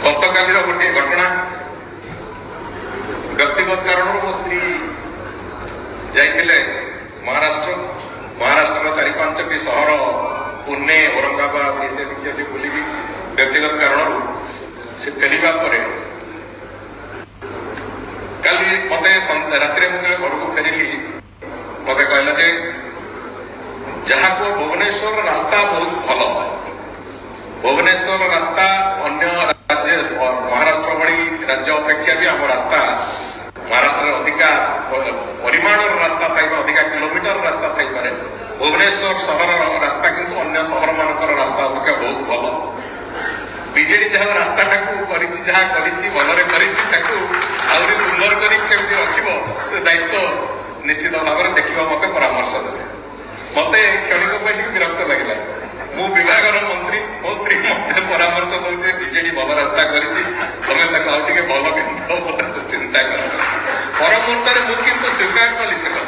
गतकाली गोटे घटना व्यक्तिगत कारण मो स्त्री जाइए महाराष्ट्र चारि पांचटी सहर पुणे औरंगाबाद इत्यादि इत्यादि बुली व्यक्तिगत कारण से फेरवा काली मत रात मुझे घर को फेरिली मत कहला जे जहाँ को भुवनेश्वर रास्ता बहुत भल भुवनेश्वर रास्ता अन्य राज्य महाराष्ट्र भली राज्य अपेक्षा भी आम रास्ता महाराष्ट्र अधिका परिमाण रास्ता थाई अधिका किलोमीटर रास्ता थाई पारे भुवनेश्वर सहर रास्ता किंतु अन्य सहर मानकर रास्ता अपेक्षा बहुत भल बीजेडी जहाँ रास्ता जहाँ भलरे आहरी सुंदर करके रखिब से दायित्व निश्चित भाव में देखा मत परामर्श देवे मत क्षणिक विरक्त लगे मु विभाग मंत्री मो स्त्री मत परामर्श दौचे बीजेडी भल रास्ता करें भल चिंता कर पर मुहूर्त मुझे स्वीकार कली से